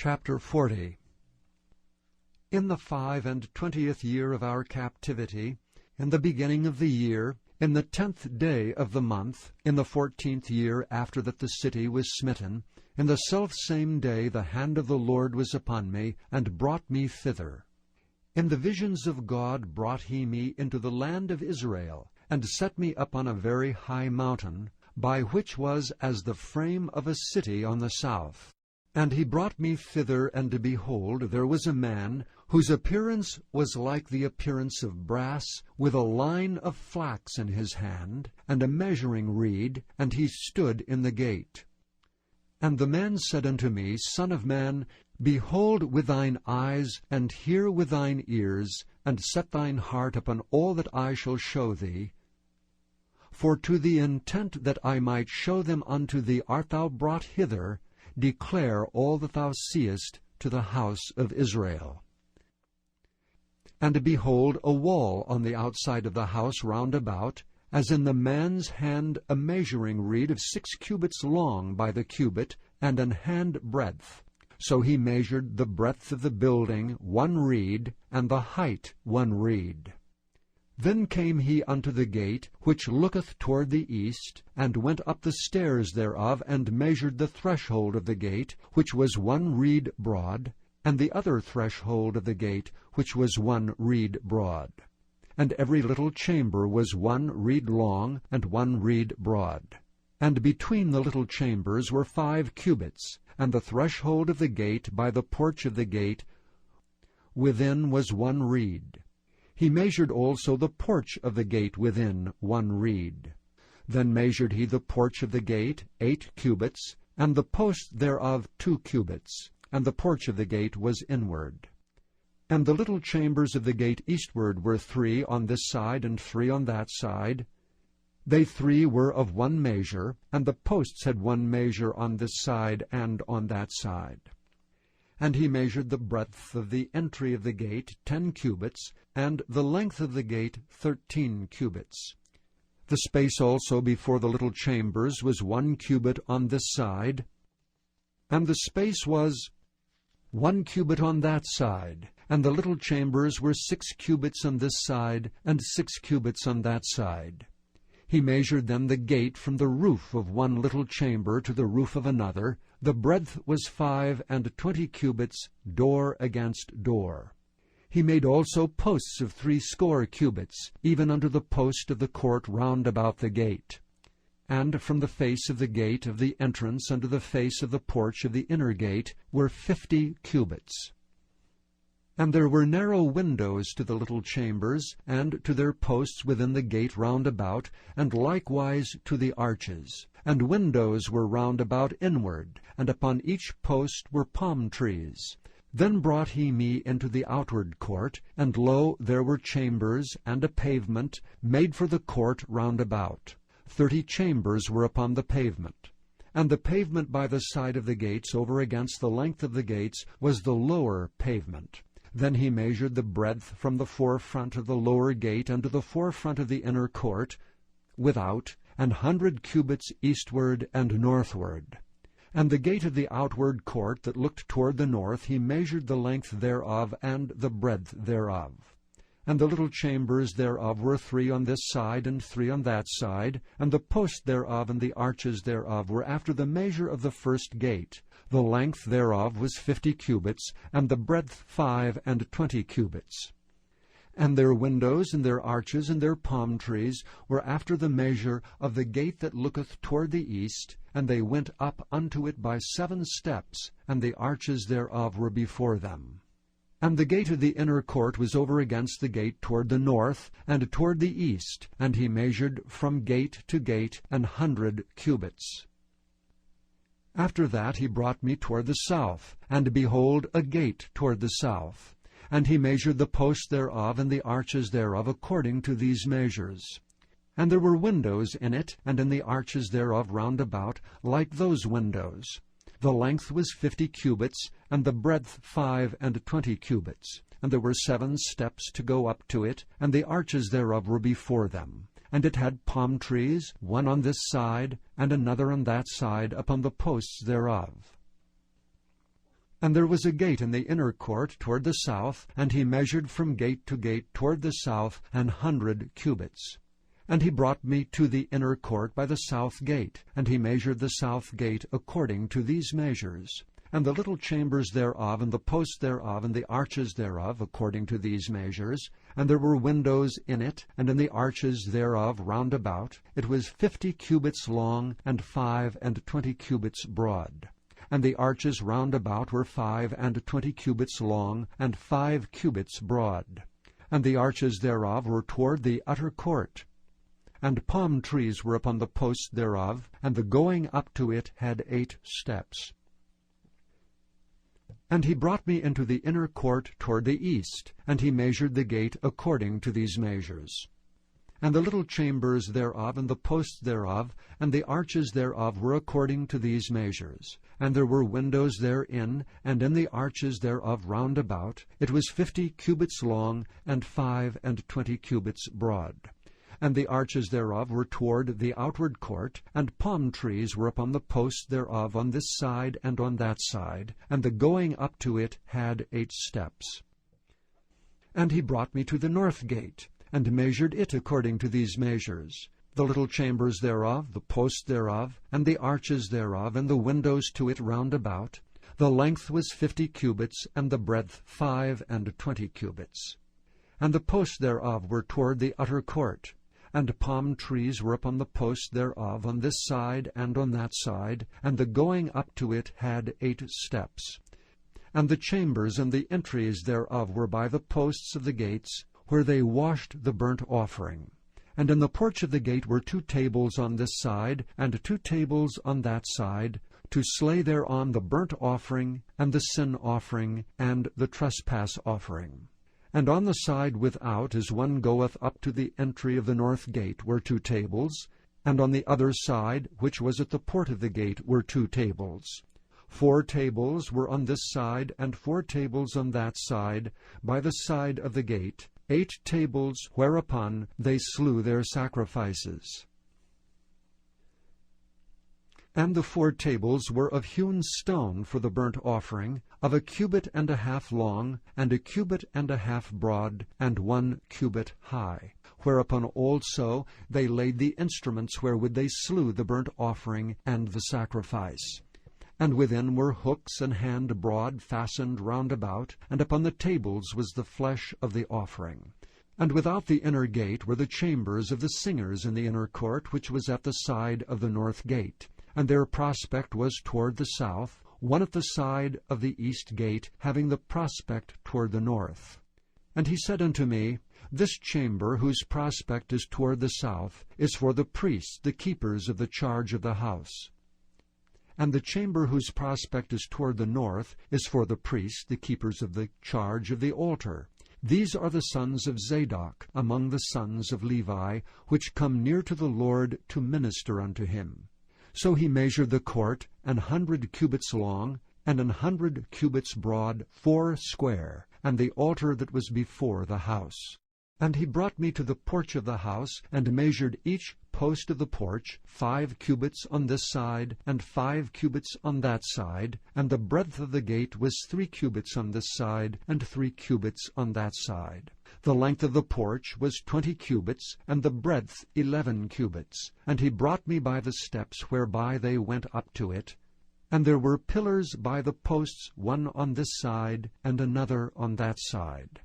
Chapter 40. In the 25th year of our captivity, in the beginning of the year, in the 10th day of the month, in the 14th year after that the city was smitten, in the selfsame day the hand of the Lord was upon me, and brought me thither. In the visions of God brought he me into the land of Israel, and set me up on a very high mountain, by which was as the frame of a city on the south. And he brought me thither, and behold, there was a man, whose appearance was like the appearance of brass, with a line of flax in his hand, and a measuring reed, and he stood in the gate. And the man said unto me, Son of man, behold with thine eyes, and hear with thine ears, and set thine heart upon all that I shall show thee. For to the intent that I might show them unto thee art thou brought hither, declare all that thou seest to the house of Israel. And behold, a wall on the outside of the house round about, as in the man's hand a measuring reed of 6 cubits long by the cubit, and an hand breadth. So he measured the breadth of the building 1 reed, and the height 1 reed. Then came he unto the gate, which looketh toward the east, and went up the stairs thereof, and measured the threshold of the gate, which was 1 reed broad, and the other threshold of the gate, which was 1 reed broad. And every little chamber was 1 reed long, and 1 reed broad. And between the little chambers were 5 cubits, and the threshold of the gate by the porch of the gate within was 1 reed. He measured also the porch of the gate within 1 reed. Then measured he the porch of the gate 8 cubits, and the post thereof 2 cubits, and the porch of the gate was inward. And the little chambers of the gate eastward were 3 on this side, and 3 on that side. They 3 were of 1 measure, and the posts had 1 measure on this side and on that side. And he measured the breadth of the entry of the gate 10 cubits, and the length of the gate 13 cubits. The space also before the little chambers was 1 cubit on this side, and the space was 1 cubit on that side, and the little chambers were 6 cubits on this side, and 6 cubits on that side. He measured then the gate from the roof of 1 little chamber to the roof of another. The breadth was 25 cubits, door against door. He made also posts of 60 cubits, even unto the post of the court round about the gate. And from the face of the gate of the entrance unto the face of the porch of the inner gate were 50 cubits. And there were narrow windows to the little chambers, and to their posts within the gate round about, and likewise to the arches. And windows were round about inward, and upon each post were palm trees. Then brought he me into the outward court, and lo, there were chambers, and a pavement, made for the court round about. 30 chambers were upon the pavement. And the pavement by the side of the gates over against the length of the gates was the lower pavement. Then he measured the breadth from the forefront of the lower gate unto the forefront of the inner court, without, 100 cubits eastward and northward. And the gate of the outward court that looked toward the north, he measured the length thereof and the breadth thereof. And the little chambers thereof were 3 on this side and 3 on that side, and the posts thereof and the arches thereof were after the measure of the first gate. The length thereof was 50 cubits, and the breadth 25 cubits. And their windows and their arches and their palm trees were after the measure of the gate that looketh toward the east, and they went up unto it by 7 steps, and the arches thereof were before them. And the gate of the inner court was over against the gate toward the north, and toward the east, and he measured from gate to gate 100 cubits. After that he brought me toward the south, and behold, a gate toward the south. And he measured the posts thereof and the arches thereof according to these measures. And there were windows in it, and in the arches thereof round about, like those windows. The length was 50 cubits, and the breadth 25 cubits. And there were 7 steps to go up to it, and the arches thereof were before them. And it had palm trees, 1 on this side, and another on that side, upon the posts thereof. And there was a gate in the inner court toward the south, and he measured from gate to gate toward the south 100 cubits. And he brought me to the inner court by the south gate, and he measured the south gate according to these measures. And the little chambers thereof, and the posts thereof, and the arches thereof, according to these measures. And there were windows in it, and in the arches thereof round about. It was 50 cubits long, and 25 cubits broad. And the arches round about were 25 cubits long, and 5 cubits broad. And the arches thereof were toward the utter court. And palm trees were upon the posts thereof, and the going up to it had 8 steps. And he brought me into the inner court toward the east, and he measured the gate according to these measures. And the little chambers thereof, and the posts thereof, and the arches thereof were according to these measures. And there were windows therein, and in the arches thereof round about. It was 50 cubits long, and 25 cubits broad. And the arches thereof were toward the outward court, and palm trees were upon the posts thereof on this side and on that side, and the going up to it had 8 steps. And he brought me to the north gate, and measured it according to these measures. The little chambers thereof, the posts thereof, and the arches thereof, and the windows to it round about. The length was 50 cubits, and the breadth 25 cubits. And the posts thereof were toward the utter court. And palm trees were upon the posts thereof on this side and on that side, and the going up to it had 8 steps. And the chambers and the entries thereof were by the posts of the gates, where they washed the burnt offering. And in the porch of the gate were 2 tables on this side, and 2 tables on that side, to slay thereon the burnt offering, and the sin offering, and the trespass offering. And on the side without, as one goeth up to the entry of the north gate, were 2 tables, and on the other side, which was at the port of the gate, were 2 tables. 4 tables were on this side, and 4 tables on that side, by the side of the gate, 8 tables whereupon they slew their sacrifices. And the 4 tables were of hewn stone for the burnt offering, of 1.5 cubits long, and 1.5 cubits broad, and 1 cubit high. Whereupon also they laid the instruments wherewith they slew the burnt offering and the sacrifice. And within were hooks an hand broad fastened round about, and upon the tables was the flesh of the offering. And without the inner gate were the chambers of the singers in the inner court, which was at the side of the north gate. And their prospect was toward the south, one at the side of the east gate, having the prospect toward the north. And he said unto me, This chamber, whose prospect is toward the south, is for the priests, the keepers of the charge of the house. And the chamber whose prospect is toward the north is for the priests, the keepers of the charge of the altar. These are the sons of Zadok among the sons of Levi, which come near to the Lord to minister unto him. So he measured the court 100 cubits long, and 100 cubits broad, 4 square, and the altar that was before the house. And he brought me to the porch of the house, and measured each post of the porch, 5 cubits on this side, and 5 cubits on that side, and the breadth of the gate was 3 cubits on this side, and 3 cubits on that side. The length of the porch was 20 cubits, and the breadth 11 cubits. And he brought me by the steps whereby they went up to it. And there were pillars by the posts, one on this side, and another on that side.